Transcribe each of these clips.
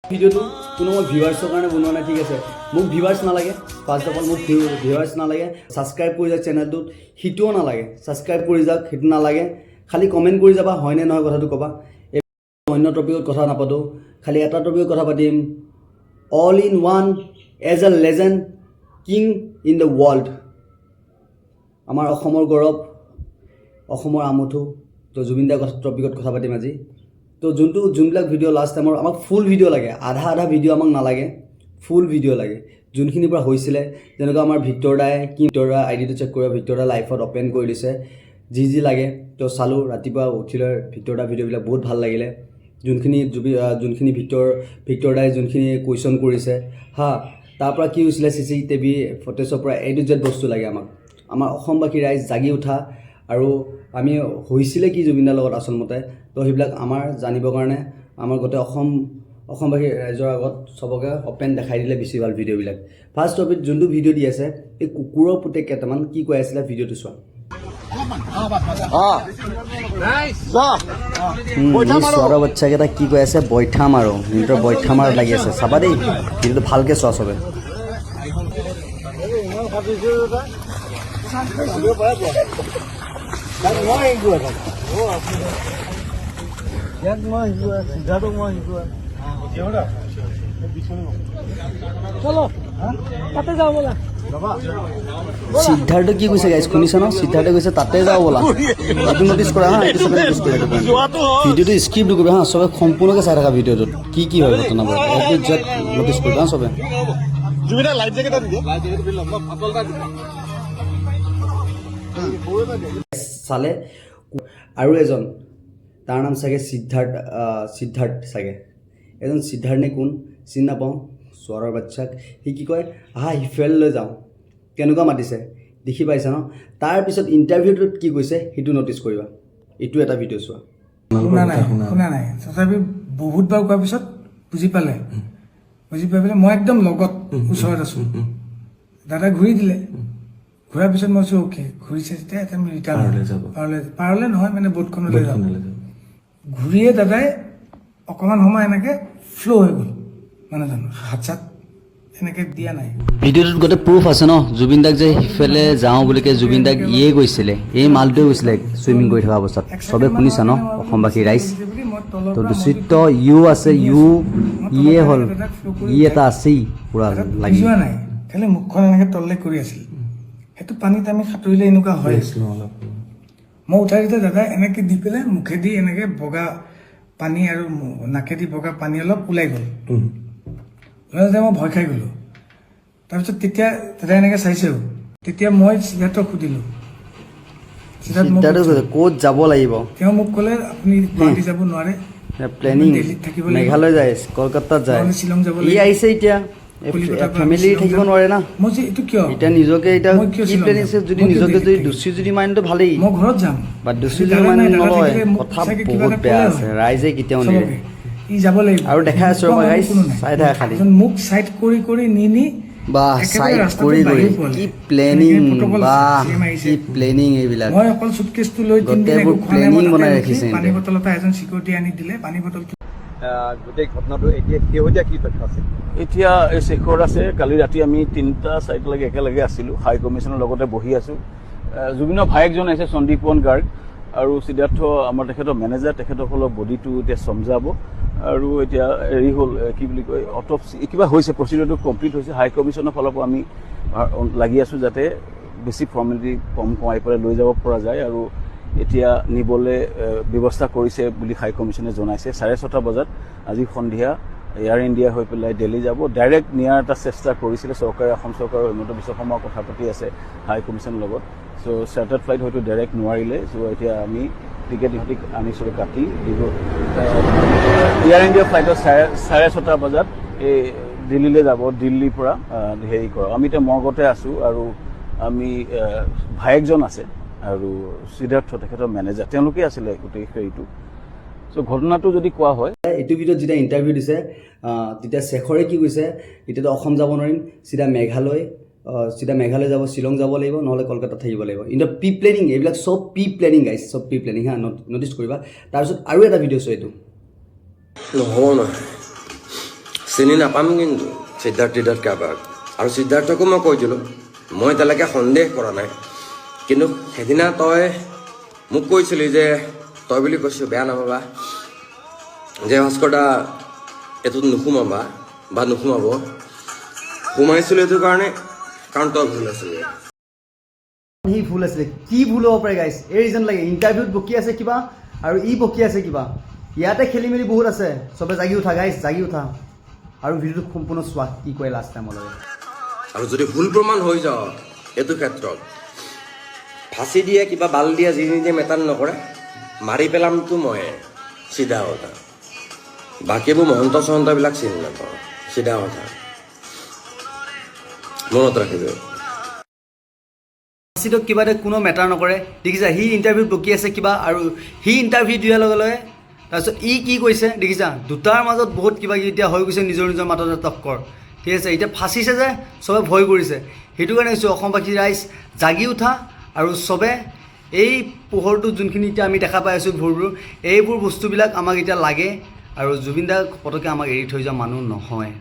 ভিডিওটো কোনো মই ভিউৱাৰ্ছৰ কাৰণে বনোৱা নাই, ঠিক আছে। মোক ভিউৱাৰ্ছ নালাগে, ফাৰ্ষ্ট অফ অল মোক ভিউৱাৰ্ছ নালাগে। ছাবস্ক্ৰাইব কৰি যাওক চেনেলটোত, সিটোও নালাগে। ছাবস্ক্ৰাইব কৰি যাওক, সেইটো নালাগে। খালি কমেণ্ট কৰি যাবা হয়নে নহয় কথাটো ক'বা। অন্য টপিকত কথা নাপাতোঁ, খালি এটা টপিকত কথা পাতিম। All in one as a legend king in the world. আমাৰ অসমৰ গৌৰৱ, অসমৰ আমঠু। তো জুবিন দাৰ টপিকত কথা পাতিম আজি। তো যোনবিলাক ভিডিঅ' লাষ্ট টাইমৰ আমাক ফুল ভিডিঅ' লাগে, আধা ভিডিঅ' আমাক নালাগে, ফুল ভিডিঅ' লাগে। যোনখিনিৰ পৰা হৈছিলে, যেনেকুৱা আমাৰ ভিক্টৰ দাই আইডিটো চেক কৰিব, ভিক্টৰ দা লাইফত অপেন কৰি দিছে, যি লাগে। তো চালোঁ ৰাতিপুৱা উঠিলৈ ভিক্টৰ দা ভিডিঅ'বিলাক বহুত ভাল লাগিলে। যোনখিনি ভিক্টৰ দাই যোনখিনি কুৱেশ্যন কৰিছে হা, তাৰ পৰা কি হৈছিলে CCTV ফুটেজৰ পৰা A to Z বস্তু লাগে আমাক। আমাৰ অসমবাসী ৰাইজ জাগি উঠা আৰু আমি হৈছিলে কি জুবিন দাৰ লগত আচলমতে, তো সেইবিলাক আমাৰ জানিবৰ কাৰণে আমাৰ গোটেই অসমবাসী ৰাইজৰ আগত চবকে অপেন দেখাই দিলে বেছি ভাল ভিডিঅ'বিলাক। ফাৰ্ষ্ট টপিক যোনটো ভিডিঅ' দি আছে, এই কুকুৰৰ পুতেক কেইটামান কি কৈ আছিলে ভিডিঅ'টো চোৱা। ছোৱালীৰ বাচ্চাকেইটা কি কৈ আছে, বৈঠা মাৰো, সিহঁতৰ বৈঠা মাৰ লাগি আছে। চাবা দেই ভিডিঅ'টো ভালকৈ চোৱা চবে। সিদ্ধাৰ্থ কি কৈছে গাইজ শুনিছা ন? সিদ্ধাৰ্থে কৈছে তাতে যাওঁ ব'লা। এইটো নটিচ কৰা হা, এইটো চবে নটিচ কৰি ৰাখিব। ভিডিঅ'টো স্কিপ নকৰিবা হা, চবে সম্পূৰ্ণকৈ চাই থকা ভিডিঅ'টোত কি হয় ঘটনাবোৰ নটিচ কৰিবা হা চবে। চালে আৰু এজন, তাৰ নাম চাগে সিদ্ধাৰ্থ চাগে। এজন সিদ্ধাৰ্থ নে কোন চিনি নাপাওঁ। ছোৱালীৰ বাচ্চাক সি কি কয়, আহা সিফাললৈ যাওঁ, কেনেকুৱা মাতিছে দেখি পাইছা ন? তাৰপিছত ইণ্টাৰভিউটোত কি কৈছে সেইটো নটিচ কৰিবা। এইটো এটা ভিডিঅ' চোৱা। শুনা নাই, তথাপি বহুতবাৰ কোৱাৰ পিছত বুজি পাই পেলাই মই একদম লগত ওচৰত আছোঁ। দাদা ঘূৰি দিলে, ঘূৰাৰ পিছত মই কৈছোঁ অ'কে, ঘূৰিছে যেতিয়া এটা আমি ৰিটাৰ্ণ পাৰলে নহয় মানে বোটখনলৈ যাওঁ। ঘূৰিয়ে দাদাই অকণমান সময় এনেকৈ ফ্ল' হৈ গ'ল, মানে জানো হাত চাত এনেকৈ দিয়া নাই। ভিডিঅ'টোত গোটেই প্ৰুফ আছে ন, জুবিন দাক যে সিফালে যাওঁ বুলিকে জুবিন দাক গৈছিলে, এই মালটোৱে গৈছিলে চুইমিং কৰি থকা অৱস্থাত। চবে শুনিছা ন অসমবাসী ৰাইজ? তো দূষিত আছে, ইয়ে হ'ল, এটা আছেই পূৰা লাগি যোৱা নাই, খালি মুখখন এনেকৈ তললৈ কৰি আছিল। সেইটো পানীত আমি সাঁতুৰিলে এনেকুৱা হয়। মই উঠাই দিওঁতে দাদাই এনেকৈ দি পেলাই মুখেদি এনেকৈ বগা পানী আৰু নাকেদি বগা পানী অলপ ওলাই গ'ল। ওলাওঁতে মই ভয় খাই গ'লোঁ। তাৰপিছত তেতিয়া দাদাই এনেকৈ চাইছেও। তেতিয়া মই সিদ্ধাৰ্থক সুধিলোঁ, ক'ত যাব লাগিব? তেওঁ মোক ক'লে আপুনি গুৱাহাটী যাব নোৱাৰে, প্লেনিং দিল্লীত থাকিব লাগিব, মেঘালয় যায়, কলকাতাত যায়, শ্বিলং যাব ই লাগিব, আহিছে এতিয়া ফেমিলি থাকিব নোৱাৰে না। মই যে এইটো কিয় এতিয়া নিজকে এতিয়া কি প্লেনিং আছে, যদি নিজকে যদি দোষী যদি মানেতো ভালেই, মই ঘৰত যাম, বা দোষী যদি মানে নলয়, কথা বহুত বেয়া আছে। ৰাইজে কেতিয়াও নিৰে ই যাব লাগিব আৰু দেখাই আছো ৰবা গাইজ, চাই থাকা খালি। মোক চাইড কৰি নি বা চাইড কৰি কি প্লেনিং, বা কি প্লেনিং এইবিলাক। মই অকল সুটকেছটো লৈ গোটেইবোৰ প্লেনিং বনাই ৰাখিছে। পানী বটল এটা এজন চিকিউৰিটি আনি দিলে, পানী বটলটো গোটেই ঘটনাটো এতিয়া কি তথ্য আছে? এতিয়া এই শেষৰ আছে, কালি ৰাতি আমি 3-4লৈকে একেলগে আছিলোঁ, হাই কমিশ্যনৰ লগতে বহি আছোঁ। জুবিনৰ ভায়েকজন আহিছে সন্দীপন গাৰ্গ, আৰু সিদ্ধাৰ্থ আমাৰ তেখেতৰ মেনেজাৰ, তেখেতসকলৰ বডিটো এতিয়া চমজাব। আৰু এতিয়া হেৰি হ'ল কি বুলি কয়, অট'পচি কিবা হৈছে, প্ৰচিডিউৰটো কমপ্লিট হৈছে। হাই কমিশ্যনৰ ফালৰ পৰা আমি লাগি আছোঁ যাতে বেছি ফৰ্মেলিটি কম কমাই পেলাই লৈ যাব পৰা যায়। আৰু এতিয়া নিবলৈ ব্যৱস্থা কৰিছে বুলি হাই কমিশ্যনে জনাইছে। 6:30 বজাত আজি সন্ধিয়া এয়াৰ ইণ্ডিয়া হৈ পেলাই দিল্লী যাব। ডাইৰেক্ট নিয়াৰ এটা চেষ্টা কৰিছিলে চৰকাৰে, অসম চৰকাৰৰ হিমন্ত বিশ্ব শৰ্মাৰ কথা পাতি আছে হাই কমিশ্যনৰ লগত। চ' চাৰ্টাৰ্ড ফ্লাইট হয়তো ডাইৰেক্ট নোৱাৰিলে। চ' এতিয়া আমি টিকেট ইহঁতি আনিছোঁ কাটি দিব। এয়াৰ ইণ্ডিয়া ফ্লাইটত 6:30 বজাত এই দিল্লীলৈ যাব, দিল্লীৰ পৰা হেৰি কৰক। আমি এতিয়া মৰ্গতে আছোঁ, আৰু আমি ভায়েকজন আছে আৰু সিদ্ধাৰ্থ তেখেতৰ মেনেজাৰ, তেওঁলোকে আছিলে গোটেই হেৰিটো। চ' ঘটনাটো যদি কোৱা হয়, এইটো ভিডিঅ'ত যেতিয়া ইণ্টাৰভিউ দিছে, তেতিয়া শেখৰে কি কৈছে, এতিয়াতো অসম যাব নোৱাৰিম, চিধা মেঘালয় যাব, শ্বিলং যাব লাগিব, নহ'লে কলকাতাত থাকিব লাগিব। কিন্তু প্ৰি প্লেনিং, এইবিলাক চব প্ৰি প্লেনিং গাইজ, চব প্ৰি প্লেনিং হা, নটিচ কৰিবা। তাৰপিছত আৰু এটা ভিডিঅ' চোৱা, এইটো নহ'ব নহয়, চিনি নাপাম কিন্তু সিদ্ধাৰ্থ কাৰোবাক আৰু সিদ্ধাৰ্থকো মই কৈ দিলোঁ মই এতিয়ালৈকে সন্দেহ কৰা নাই কিন্তু সেইদিনা তই মোক কৈছিলি যে তই বুলি কৈছোঁ বেয়া নাপাবা যে ভাস্কৰ দা এইটোত নোসোমাবা বা নোসোমাব সোমাইছিলোঁ এইটো কাৰণে কাৰণ তই ভুল আছিলি সি ভুল আছিলে কি ভুল হ'ব পাৰে গাইছ এই ৰিজন লাগে ইণ্টাৰভিউত বকি আছে কিবা আৰু ই বকি আছে কিবা ইয়াতে খেলি মেলি বহুত আছে চবে জাগি উঠা গাইছ জাগি উঠা আৰু ভিডিঅ'টো সম্পূৰ্ণ চোৱা কি কয় লাষ্ট টাইমলৈ আৰু যদি ভুল প্ৰমাণ হৈ যাওঁ এইটো ক্ষেত্ৰত ফাঁচি দিয়ে কিবা বাল দিয়ে যি নিদিয়ে মেটাৰ নকৰে মাৰি পেলামতো মই চিধা কথা বাকীবোৰ মহন্ত চহন্তবিলাক চিনি নাপাওঁ চিধা কথা মনত ৰাখিব ফাঁচিটোক কিবা এটা কোনো মেটাৰ নকৰে দেখিছা সি ইণ্টাৰভিউত বকি আছে কিবা আৰু সি ইণ্টাৰভিউ দিয়াৰ লগে লগে তাৰপিছত ই কি কৈছে দেখিছা দুটাৰ মাজত বহুত কিবা কিবি এতিয়া হৈ গৈছে নিজৰ নিজৰ মাজতে টক্কৰ ঠিক আছে এতিয়া ফাঁচিছে যে চবে ভয় কৰিছে সেইটো কাৰণে কৈছোঁ অসমবাসী ৰাইজ জাগি উঠা আৰু চবে এই পোহৰটো যোনখিনি এতিয়া আমি দেখা পাই আছোঁ ভোৰবোৰ এইবোৰ বস্তুবিলাক আমাক এতিয়া লাগে আৰু জুবিন দাক পটককৈ আমাক এৰি থৈ যোৱা মানুহ নহয়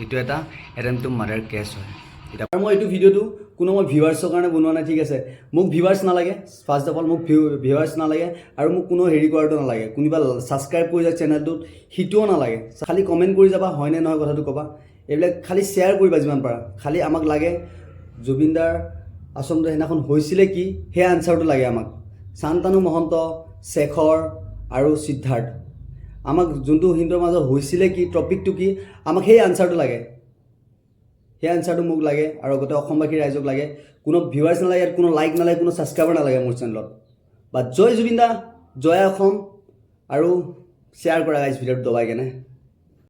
এইটো এটা এটেম্প টু মাৰ্ডাৰ কেছ হয় এতিয়া মই এইটো ভিডিঅ'টো কোনো মই ভিউৱাৰ্ছৰ কাৰণে বনোৱা নাই ঠিক আছে মোক ভিউৱাৰ্ছ নালাগে ফাৰ্ষ্ট অফ অল মোক ভিউৱাৰ্ছ নালাগে আৰু মোক কোনো হেৰি কৰাটো নালাগে কোনোবা ছাবস্ক্ৰাইব কৰি যায় চেনেলটোত সিটোও নালাগে খালি কমেণ্ট কৰি যাবা হয়নে নহয় কথাটো ক'বা এইবিলাক খালি শ্বেয়াৰ কৰিবা যিমান পাৰা খালি আমাক লাগে জুবিন দাৰ আচলতে সেইদিনাখন হৈছিলে কি সেই আনচাৰটো লাগে আমাক শান্তানু মহন্ত শেখৰ আৰু সিদ্ধাৰ্থ আমাক যোনটো সিহঁতৰ মাজত হৈছিলে কি টপিকটো কি আমাক সেই আনচাৰটো লাগে সেই আনচাৰটো মোক লাগে আৰু গোটেই অসমবাসী ৰাইজক লাগে কোনো ভিউৱাৰ্ছ নালাগে ইয়াত কোনো লাইক নালাগে কোনো ছাবস্ক্ৰাইবাৰ নালাগে মোৰ চেনেলত বা জয় জুবিন দা জয় অসম আৰু শ্বেয়াৰ কৰা গাইজ ভিডিঅ'টো দবাই কেনে